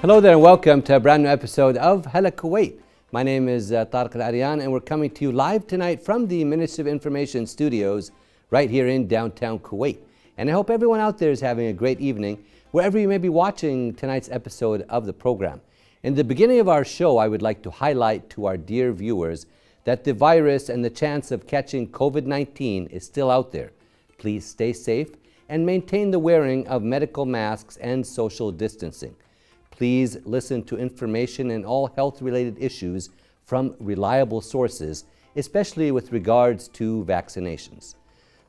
Hello there and welcome to a brand new episode of Hala Kuwait. My name is Tariq Al-Aryan and we're coming to you live tonight from the Ministry of Information studios right here in downtown Kuwait. And I hope everyone out there is having a great evening wherever you may be watching tonight's episode of the program. In the beginning of our show, I would like to highlight to our dear viewers that the virus and the chance of catching COVID-19 is still out there. Please stay safe and maintain the wearing of medical masks and social distancing. Please listen to information in all health-related issues from reliable sources, especially with regards to vaccinations.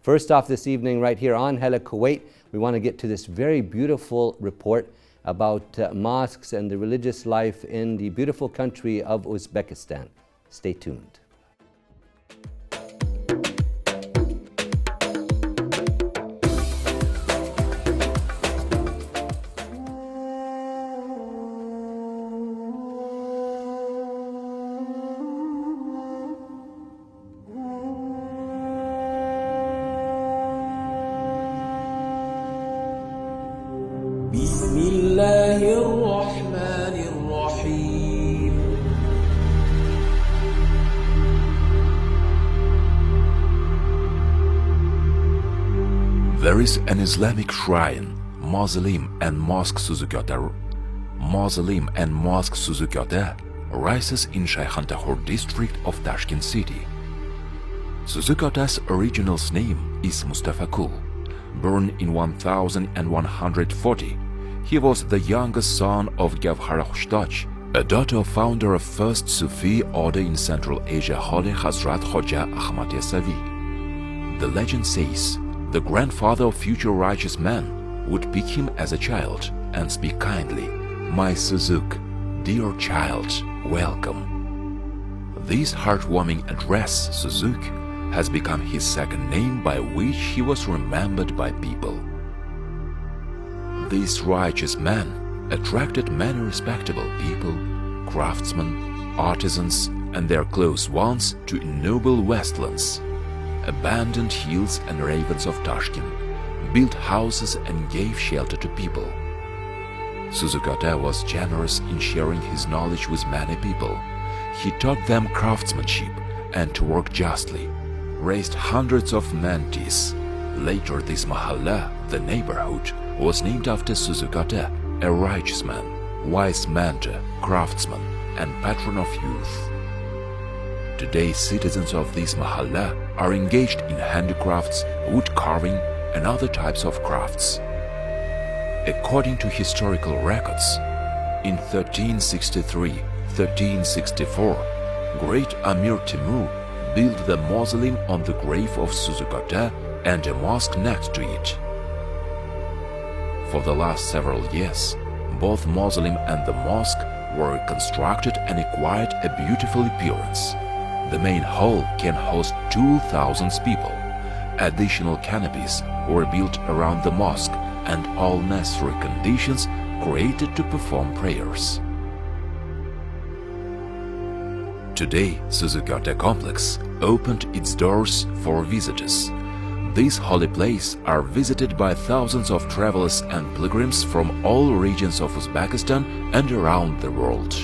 First off this evening, right here on Hala Kuwait, we want to get to this very beautiful report about mosques and the religious life in the beautiful country of Uzbekistan. Stay tuned. بسم الله الرحمن الرحيم There is an Islamic shrine, Mausoleum and Mosque Suzukota. Mausoleum and Mosque Suzukota rises in Shaykhantakhur district of Tashkent city. Suzukota's original name is Mustafa Kul. Born in 1140, he was the youngest son of Gavhara Khushtach, a daughter of founder of first Sufi order in Central Asia, Holy Hazrat Khoja Ahmad Yasavi. The legend says the grandfather of future righteous man would pick him as a child and speak kindly, "My Suzuk, dear child, welcome." This heartwarming address, Suzuk, has become his second name by which he was remembered by people. This righteous man attracted many respectable people, craftsmen, artisans, and their close ones to ennoble wastelands, abandoned hills and ravens of Tashkent, built houses and gave shelter to people. Suzukota was generous in sharing his knowledge with many people. He taught them craftsmanship and to work justly, raised hundreds of mentees. Later this mahalla, the neighborhood, was named after Suzukota, a righteous man, wise mentor, craftsman, and patron of youth. Today, citizens of this mahalla are engaged in handicrafts, wood carving, and other types of crafts. According to historical records, in 1363-1364, Great Amir Timur built the mausoleum on the grave of Suzukota and a mosque next to it. For the last several years, both mausoleum and the mosque were reconstructed and acquired a beautiful appearance. The main hall can host 2,000 people. Additional canopies were built around the mosque and all necessary conditions created to perform prayers. Today, Suzukota complex opened its doors for visitors. This holy place are visited by thousands of travelers and pilgrims from all regions of Uzbekistan and around the world.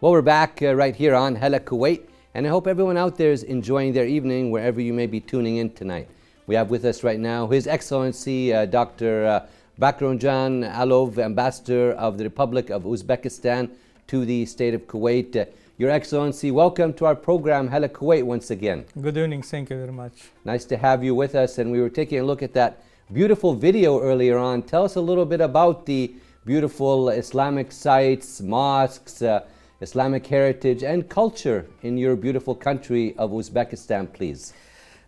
Well, we're back right here on Hala Kuwait, and I hope everyone out there is enjoying their evening wherever you may be tuning in tonight. We have with us right now His Excellency Dr. Bakhromjon Aloev, Ambassador of the Republic of Uzbekistan to the state of Kuwait. Your Excellency, welcome to our program Hala Kuwait once again. Good evening, thank you very much. Nice to have you with us, and we were taking a look at that beautiful video earlier on. Tell us a little bit about the beautiful Islamic sites, mosques, Islamic heritage and culture in your beautiful country of Uzbekistan, please.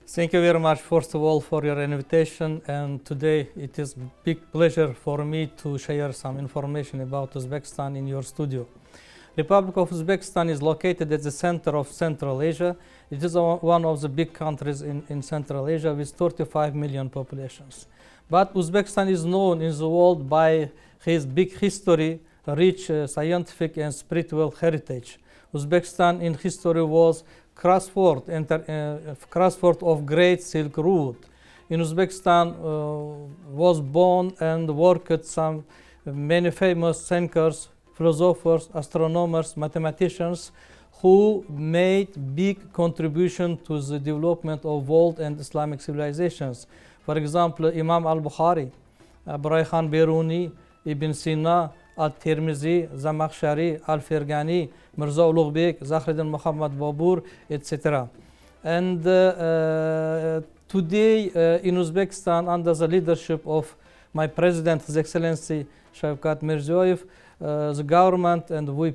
Thank you very much, first of all, for your invitation. And today it is a big pleasure for me to share some information about Uzbekistan in your studio. Republic of Uzbekistan is located at the center of Central Asia. It is one of the big countries in Central Asia with 35 million populations. But Uzbekistan is known in the world by his big history, rich scientific and spiritual heritage. Uzbekistan in history was crossroad of Great Silk Road. In Uzbekistan was born and worked some many famous thinkers, philosophers, astronomers, mathematicians who made big contribution to the development of world and Islamic civilizations. For example, Imam al-Bukhari, Khan Biruni, Ibn Sina, Al-Tirmizi, Zamakhshari, Al-Firgani, Mirza Ulughbek, Zakhruddin Muhammad Babur, etc. And today in Uzbekistan, under the leadership of my President, His Excellency Shavkat Mirziyoyev, the government and we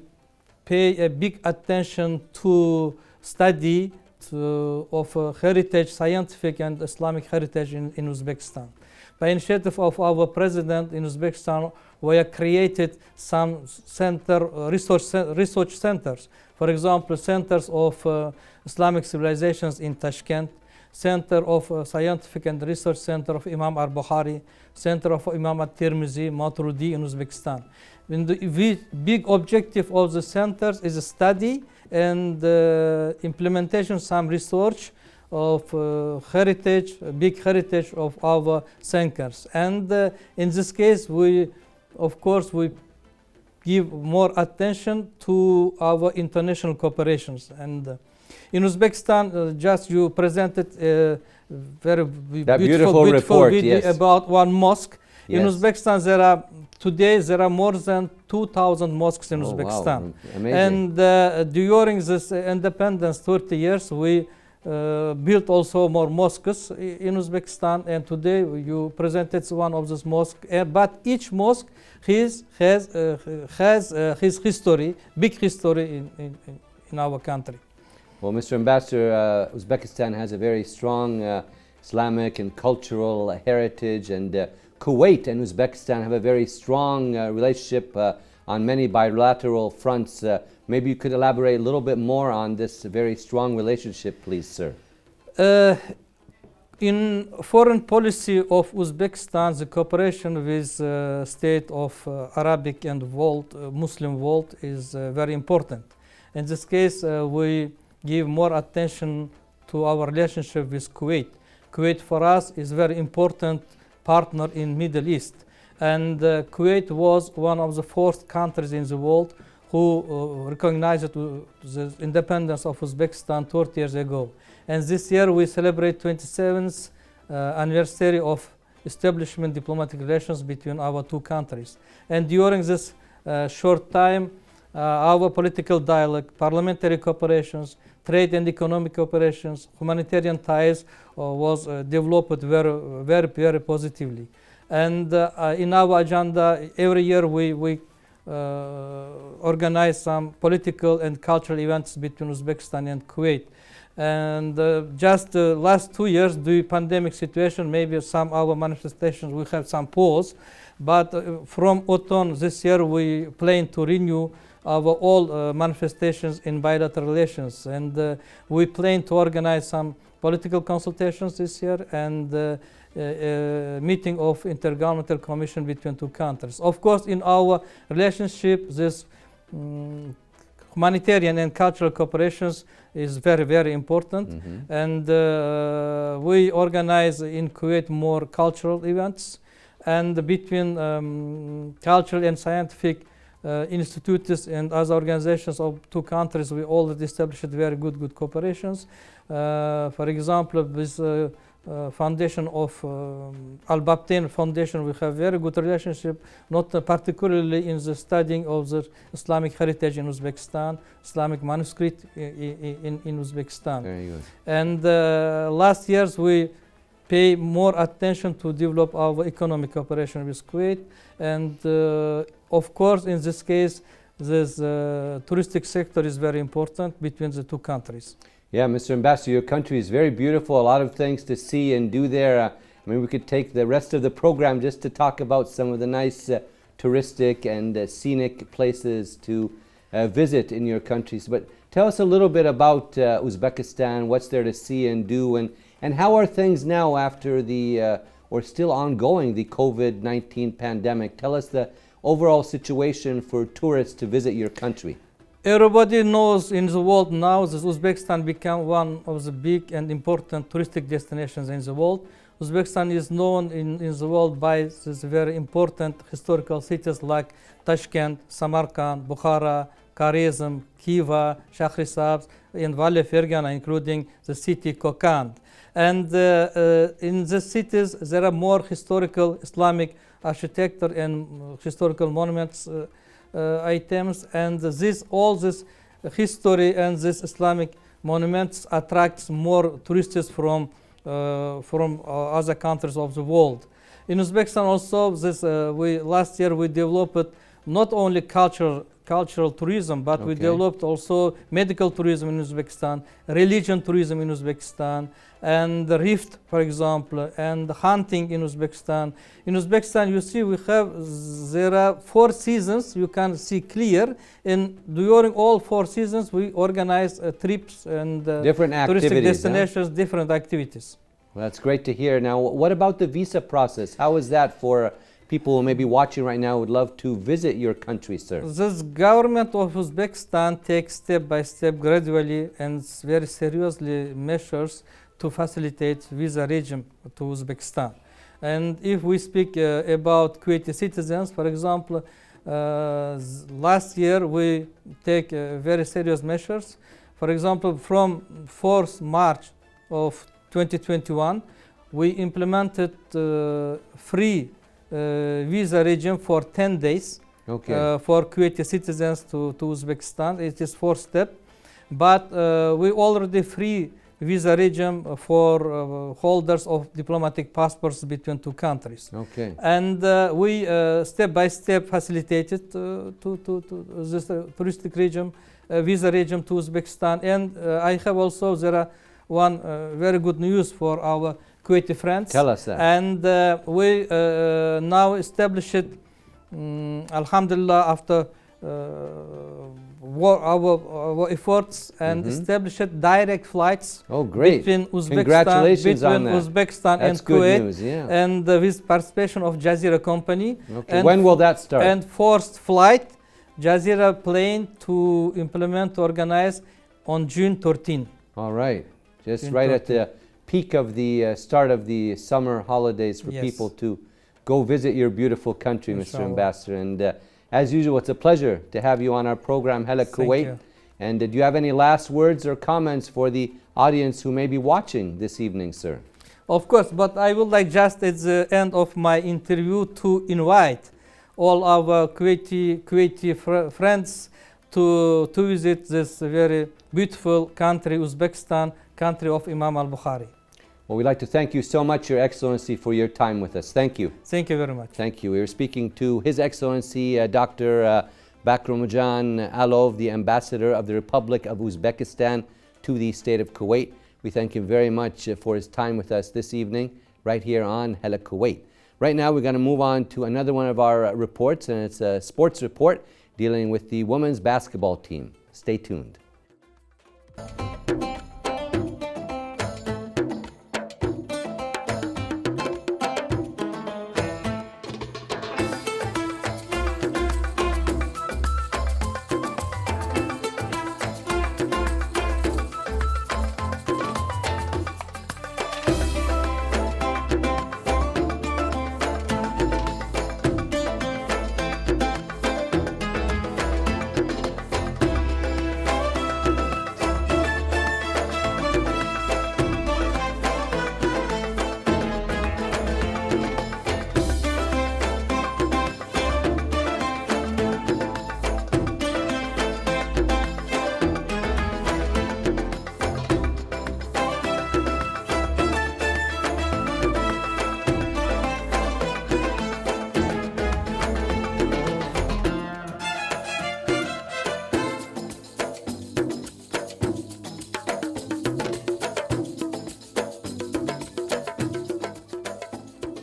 pay a big attention to study of heritage, scientific and Islamic heritage in Uzbekistan. By initiative of our president in Uzbekistan, we have created some research centers. For example, centers of Islamic civilizations in Tashkent, Center of Scientific and Research Center of Imam al-Bukhari, Center of Imam al-Tirmizi, Maturidi in Uzbekistan. And the big objective of the centers is a study and implementation, some research of heritage, big heritage of our thinkers. And in this case, of course, we give more attention to our international cooperations. And in Uzbekistan, just you presented a very beautiful report, video yes, about one mosque. Yes. In Uzbekistan, today there are more than 2,000 mosques in Uzbekistan. Wow. Amazing. And during this independence, 30 years, we built also more mosques in Uzbekistan. And today you presented one of these mosques. But each mosque has his history, big history in our country. Well, Mr. Ambassador, Uzbekistan has a very strong Islamic and cultural heritage, and Kuwait and Uzbekistan have a very strong relationship on many bilateral fronts. Maybe you could elaborate a little bit more on this very strong relationship, please, sir. In foreign policy of Uzbekistan, the cooperation with state of Arabic and Muslim world is very important. In this case, we give more attention to our relationship with Kuwait. Kuwait for us is very important partner in Middle East. And Kuwait was one of the first countries in the world who recognized the independence of Uzbekistan 30 years ago. And this year we celebrate 27th anniversary of establishment diplomatic relations between our two countries. And during this short time, our political dialogue, parliamentary cooperations, trade and economic cooperations, humanitarian ties was developed very positively. And in our agenda, every year we organize some political and cultural events between Uzbekistan and Kuwait. And just last 2 years, the pandemic situation, maybe some our manifestations will have some pause. But from autumn this year, we plan to renew our all manifestations in bilateral relations. And we plan to organize some political consultations this year and meeting of intergovernmental commission between two countries. Of course, in our relationship, this humanitarian and cultural cooperations is very important. Mm-hmm. And we organize in Kuwait more cultural events, and between cultural and scientific institutes and other organizations of two countries, we already established very good cooperations. For example, with foundation of Al-Babtain Foundation, we have very good relationship, not particularly in the studying of the Islamic heritage in Uzbekistan, Islamic manuscript in Uzbekistan. Very good. And last years we pay more attention to develop our economic cooperation with Kuwait. And of course, in this case, this touristic sector is very important between the two countries. Yeah, Mr. Ambassador, your country is very beautiful, a lot of things to see and do there. I mean, we could take the rest of the program just to talk about some of the nice touristic and scenic places to visit in your countries. But tell us a little bit about Uzbekistan, what's there to see and do, and how are things now after the, or still ongoing, the COVID-19 pandemic? Tell us the overall situation for tourists to visit your country. Everybody knows in the world now that Uzbekistan became one of the big and important touristic destinations in the world. Uzbekistan is known in the world by these very important historical cities like Tashkent, Samarkand, Bukhara, Kharizm, Khiva, Shahrisabz, and Valley Fergana, including the city Kokand. And in the cities there are more historical Islamic architecture and historical monuments items, and all this history and this Islamic monuments attracts more tourists from other countries of the world. In Uzbekistan also, last year we developed not only cultural tourism, but we developed also medical tourism in Uzbekistan, religion tourism in Uzbekistan, and the rift, for example, and hunting in Uzbekistan. In Uzbekistan, you see, there are 4 seasons. You can see clear, and during all 4 seasons, we organize trips and different touristic destinations, different activities. Well, that's great to hear. Now, what about the visa process? How is that for people who may be watching right now would love to visit your country, sir? The government of Uzbekistan takes step by step, gradually and very seriously measures to facilitate visa regime to Uzbekistan. And if we speak about Kuwaiti citizens, for example, last year we take very serious measures. For example, from 4th March of 2021, we implemented free visa regime for 10 days for Kuwaiti citizens to Uzbekistan. It is 4th step. But we already free visa regime for holders of diplomatic passports between two countries. And we step by step facilitated to this touristic regime, visa regime to Uzbekistan. And I have also, there are one very good news for our Kuwaiti friends. Tell us that. And we now established, Alhamdulillah, after our efforts, and established direct flights between Uzbekistan and Kuwait, news, yeah. and with participation of Jazeera company. And when will that start? And first flight, Jazeera plane to organize on June 13. All right, just June right 13. At the peak of the start of the summer holidays for people to go visit your beautiful country, Mr. Ambassador. And as usual, it's a pleasure to have you on our program, Hala Kuwait. And do you have any last words or comments for the audience who may be watching this evening, sir? Of course, but I would like just at the end of my interview to invite all our Kuwaiti friends to visit this very beautiful country, Uzbekistan, country of Imam al-Bukhari. Well, we'd like to thank you so much, Your Excellency, for your time with us. Thank you. Thank you very much. Thank you. We were speaking to His Excellency Dr. Bakhromjon Aloev, the Ambassador of the Republic of Uzbekistan to the State of Kuwait. We thank him very much for his time with us this evening, right here on Hala Kuwait. Right now, we're going to move on to another one of our reports, and it's a sports report dealing with the women's basketball team. Stay tuned.